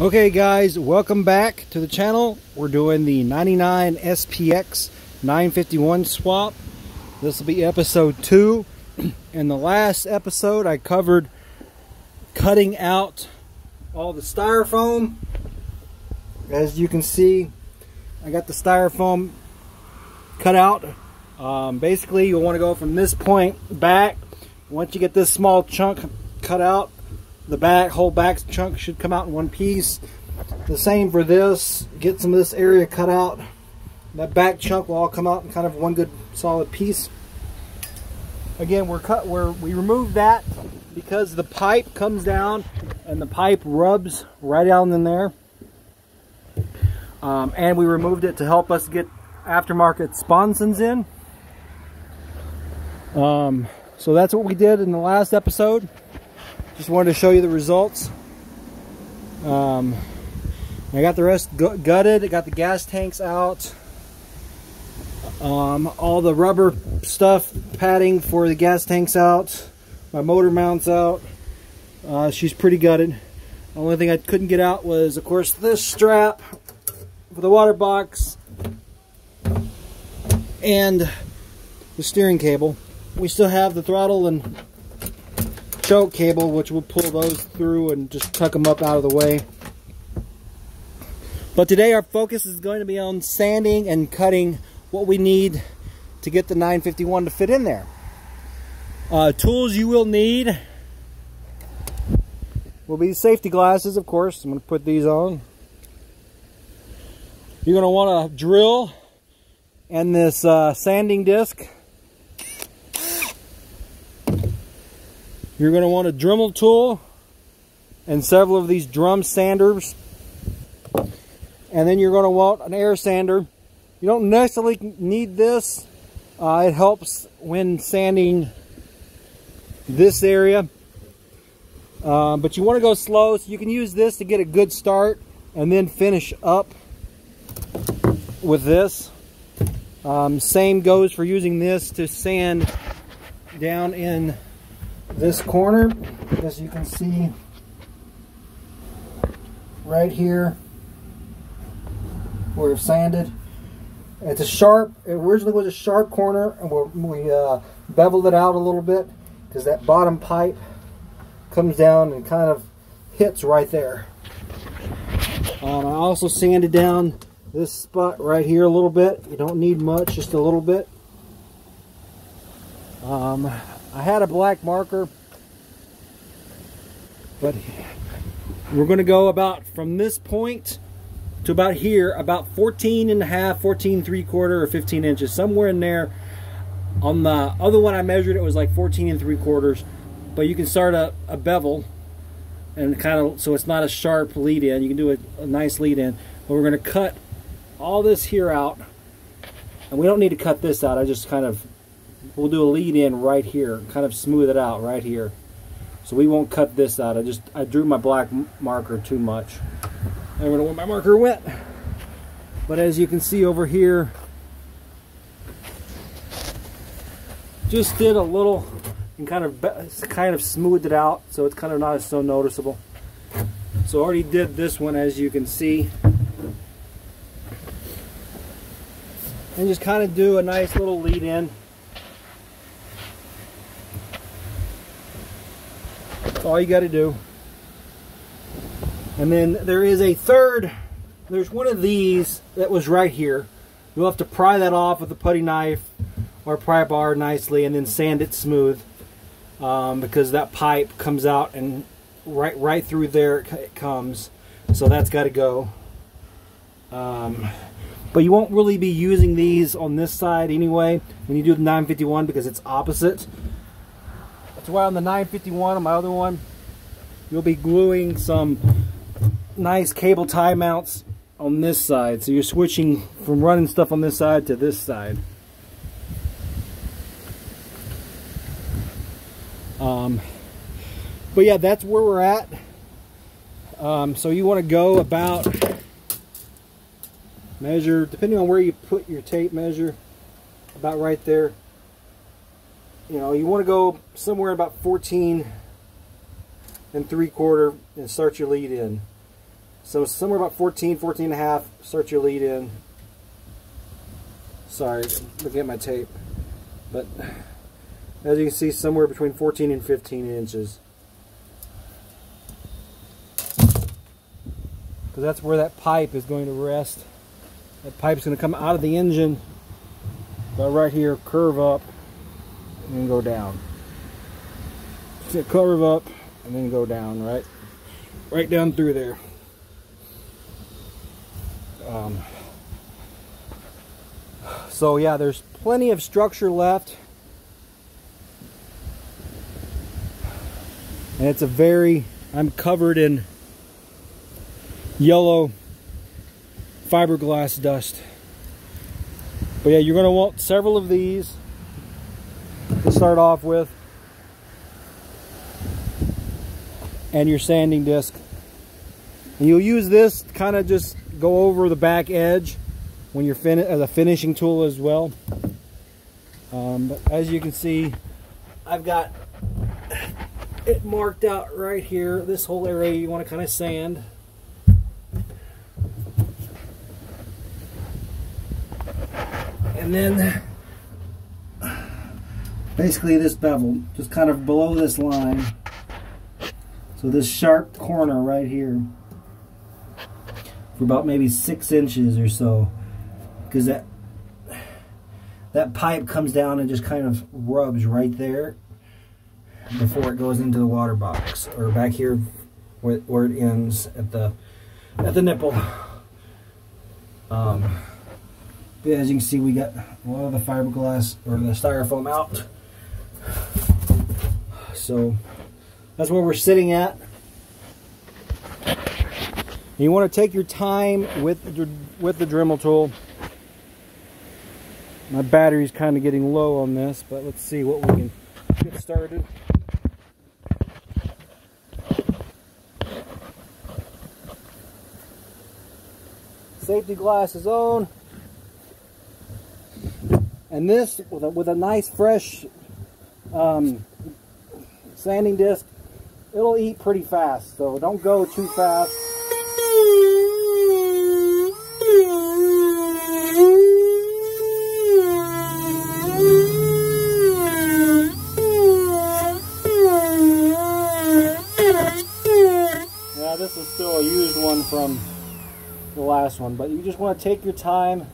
Okay guys, welcome back to the channel. We're doing the 99 SPX 951 swap. This will be episode 2. In the last episode I covered cutting out all the styrofoam. As you can see, I got the styrofoam cut out. Basically you'll want to go from this point back. Once you get this small chunk cut out, the whole back chunk should come out in one piece. The same for this. Get some of this area cut out. That back chunk will all come out in kind of one good solid piece. Again, we removed that because the pipe comes down and the pipe rubs right down in there. And we removed it to help us get aftermarket sponsons in. So that's what we did in the last episode. Just wanted to show you the results. I got the rest gutted. I got the gas tanks out. All the rubber stuff, padding for the gas tanks out. My motor mounts out. She's pretty gutted. The only thing I couldn't get out was, of course, this strap for the water box and the steering cable. We still have the throttle and choke cable, which we'll pull those through and just tuck them up out of the way. But today our focus is going to be on sanding and cutting what we need to get the 951 to fit in there. Tools you will need will be safety glasses, of course. I'm going to put these on. You're going to want a drill and this sanding disc. You're going to want a Dremel tool and several of these drum sanders. And then you're going to want an Airsander. You don't necessarily need this. It helps when sanding this area. But you want to go slow, so you can use this to get a good start and then finish up with this. Same goes for using this to sand down in this corner, as you can see right here where it's sanded. It's a sharp, it originally was a sharp corner, and we beveled it out a little bit because that bottom pipe comes down and kind of hits right there. I also sanded down this spot right here a little bit. You don't need much, just a little bit. I had a black marker, but we're going to go about from this point to about here, about 14 and a half, 14 3/4, or 15 inches, somewhere in there. On the other one I measured, it was like 14 3/4, but you can start a bevel and kind of, so it's not a sharp lead in. You can do a nice lead in, but we're going to cut all this here out, and we don't need to cut this out. I just kind of, we'll do a lead in right here, kind of smooth it out right here. So we won't cut this out. I drew my black marker too much. I don't know where my marker went. But as you can see over here, just did a little and kind of smoothed it out, so it's kind of not so noticeable. So I already did this one, as you can see. And just kind of do a nice little lead in. That's all you got to do. And then there is a third, there's one of these that was right here. You'll have to pry that off with a putty knife or pry bar nicely and then sand it smooth, because that pipe comes out and right through there it comes. So that's got to go. But you won't really be using these on this side anyway when you do the 951, because it's opposite. That's why on the 951, on my other one, you'll be gluing some nice cable tie mounts on this side. So you're switching from running stuff on this side to this side. But yeah, that's where we're at. So you want to go about, measure, depending on where you put your tape measure, about right there. You know, you want to go somewhere about 14 3/4 and start your lead in. So somewhere about 14 and a half, start your lead in. Sorry, looking at my tape. But as you can see, somewhere between 14 and 15 inches. Because that's where that pipe is going to rest. That pipe's going to come out of the engine, but right here, curve up, and then go down. So curve up, and then go down, right down through there. So yeah, there's plenty of structure left. And it's I'm covered in yellow fiberglass dust. But yeah, you're going to want several of these to start off with. And your sanding disc. And you'll use this to kind of just go over the back edge when you're as a finishing tool as well. But as you can see, I've got it marked out right here. This whole area you want to kind of sand. And then basically this bevel, just kind of below this line. So this sharp corner right here, for about maybe 6 inches or so, because that pipe comes down and just kind of rubs right there before it goes into the water box, or back here where it ends at the nipple. But as you can see, we got a lot of the fiberglass or the styrofoam out. So that's where we're sitting at. You want to take your time with the Dremel tool. My battery's kind of getting low on this, but let's see what we can get started. Safety glasses on. And this, with a nice fresh sanding disc, it'll eat pretty fast, so don't go too fast. Yeah, this is still a used one from the last one, but you just want to take your time.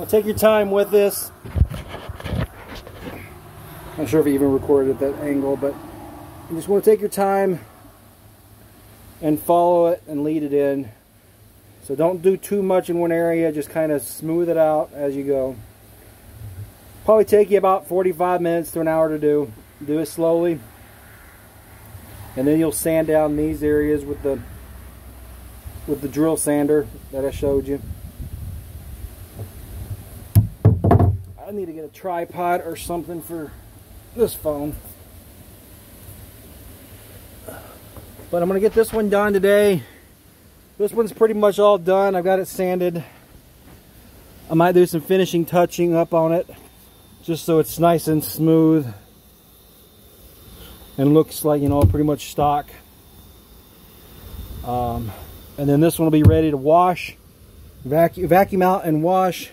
Take your time with this. I'm not sure if I even recorded at that angle, but you just want to take your time and follow it and lead it in. So don't do too much in one area, just kind of smooth it out as you go. Probably take you about 45 minutes to an hour to do. Do it slowly. And then you'll sand down these areas with the drill sander that I showed you. I need to get a tripod or something for this phone. But I'm going to get this one done today. This one's pretty much all done. I've got it sanded. I might do some finishing touching up on it, just so it's nice and smooth and looks like, you know, pretty much stock. And then this one will be ready to wash, vacuum out and wash,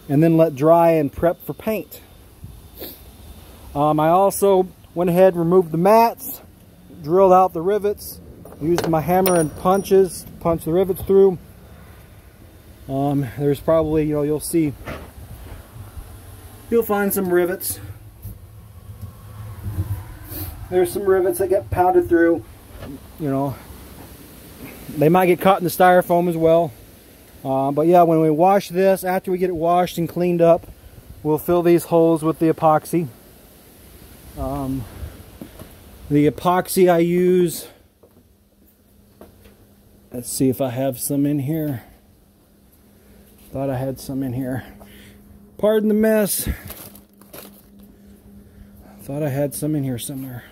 and then let dry and prep for paint. I also went ahead and removed the mats, drilled out the rivets, used my hammer and punches to punch the rivets through. There's probably, you know, you'll find some rivets. There's some rivets that get pounded through, you know. They might get caught in the styrofoam as well. But yeah, when we wash this, after we get it washed and cleaned up, we'll fill these holes with the epoxy. The epoxy I use, let's see if I have some in here. Thought I had some in here. Pardon the mess. Thought I had some in here somewhere.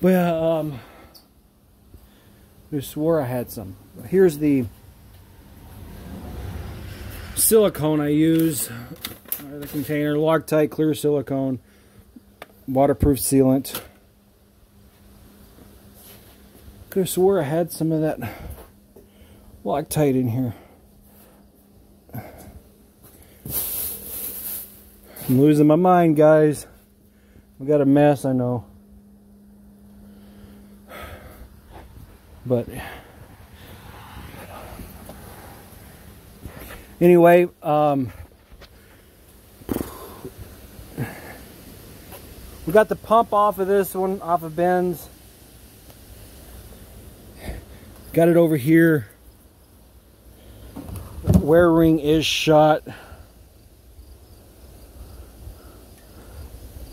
But I swore I had some. Here's the silicone I use. The container, Loctite clear silicone, waterproof sealant. Could have swore I had some of that Loctite in here. I'm losing my mind, guys. We got a mess, I know. But anyway, we got the pump off of this one, off of Ben's. Got it over here. Wear ring is shot.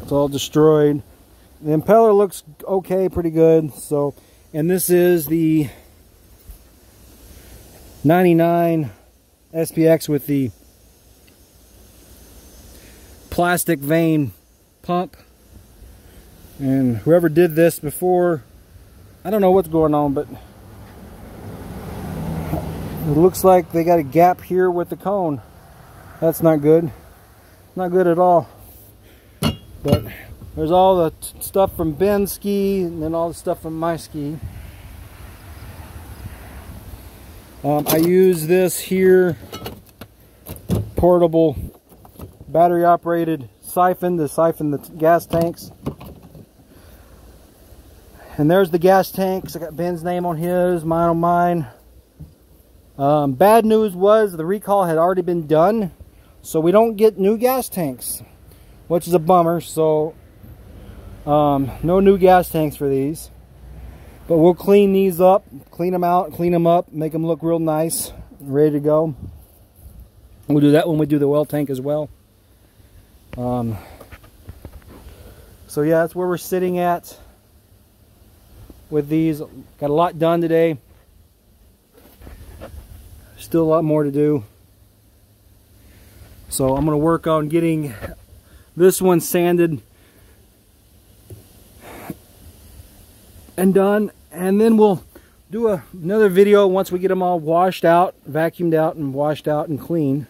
It's all destroyed. The impeller looks okay, pretty good. So, and this is the 99 SPX with the plastic vane pump. And whoever did this before, I don't know what's going on, but it looks like they got a gap here with the cone. That's not good. Not good at all. But there's all the stuff from Ben's ski and then all the stuff from my ski. I use this here portable battery operated siphon to siphon the gas tanks. And there's the gas tanks. I got Ben's name on his, mine on mine. Bad news was the recall had already been done, so we don't get new gas tanks, which is a bummer. So no new gas tanks for these, but we'll clean these up, clean them out, clean them up, make them look real nice, ready to go. We'll do that when we do the well tank as well. So yeah, that's where we're sitting at with these. Got a lot done today. Still a lot more to do. So I'm going to work on getting this one sanded and done, and then we'll do another video once we get them all washed out, vacuumed out and washed out and clean.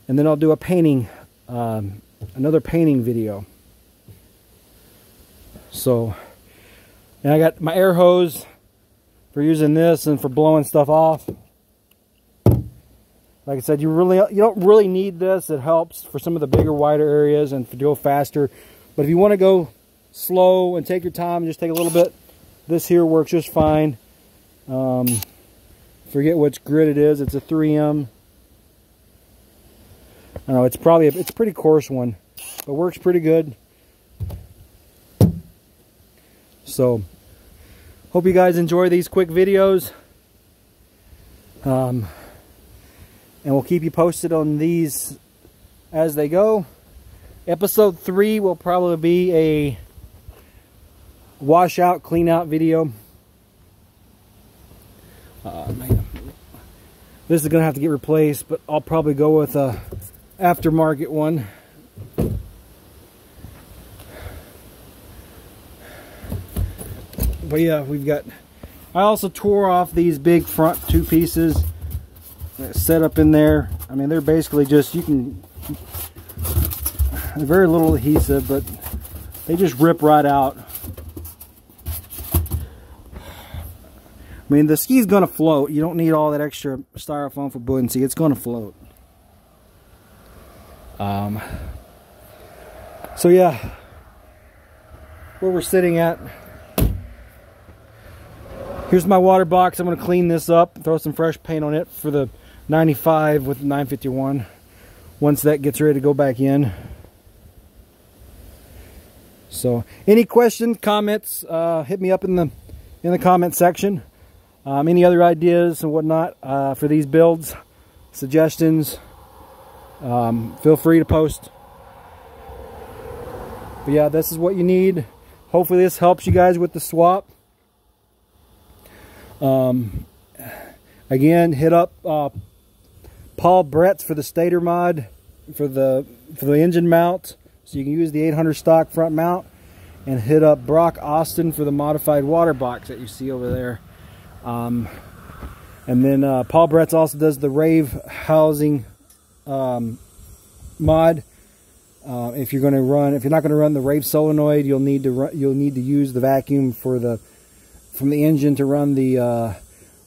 And then I'll do a painting, another painting video. So, and I got my air hose for using this and for blowing stuff off. Like I said, you don't really need this. It helps for some of the bigger, wider areas and to go faster. But if you want to go slow and take your time and just take a little bit, this here works just fine. Forget which grit it is. It's a 3M. I don't know. It's probably it's a pretty coarse one, but works pretty good. So, hope you guys enjoy these quick videos. And we'll keep you posted on these as they go. Episode 3 will probably be a wash out, clean out video. Man. This is going to have to get replaced, but I'll probably go with a aftermarket one. But yeah, we've got, I also tore off these big front two pieces set up in there. I mean, they're basically just, they're very little adhesive, but they just rip right out. I mean, the ski's gonna float. You don't need all that extra styrofoam for buoyancy. It's gonna float. So yeah, where we're sitting at. Here's my water box. I'm gonna clean this up, throw some fresh paint on it for the 95 with 951 once that gets ready to go back in. So any questions, comments, hit me up in the comment section. Any other ideas and whatnot for these builds, suggestions, feel free to post. But yeah, this is what you need. Hopefully this helps you guys with the swap. Again, hit up Paul Bretz for the stator mod for the engine mount, so you can use the 800 stock front mount, and hit up Brock Austin for the modified water box that you see over there. And then Paul Bretz also does the rave housing mod. If you're not going to run the rave solenoid, you'll need to use the vacuum from the engine to run the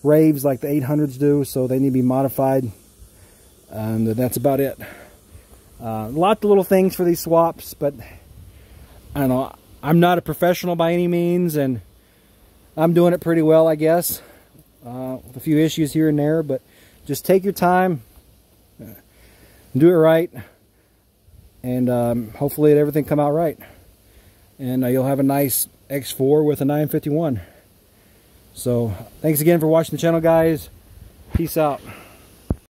raves like the 800s do. So they need to be modified, and that's about it. Lots of little things for these swaps, but I don't know. I'm not a professional by any means, and I'm doing it pretty well, I guess. With a few issues here and there, but just take your time, do it right, and hopefully everything come out right, and you'll have a nice X4 with a 951. So thanks again for watching the channel, guys. Peace out.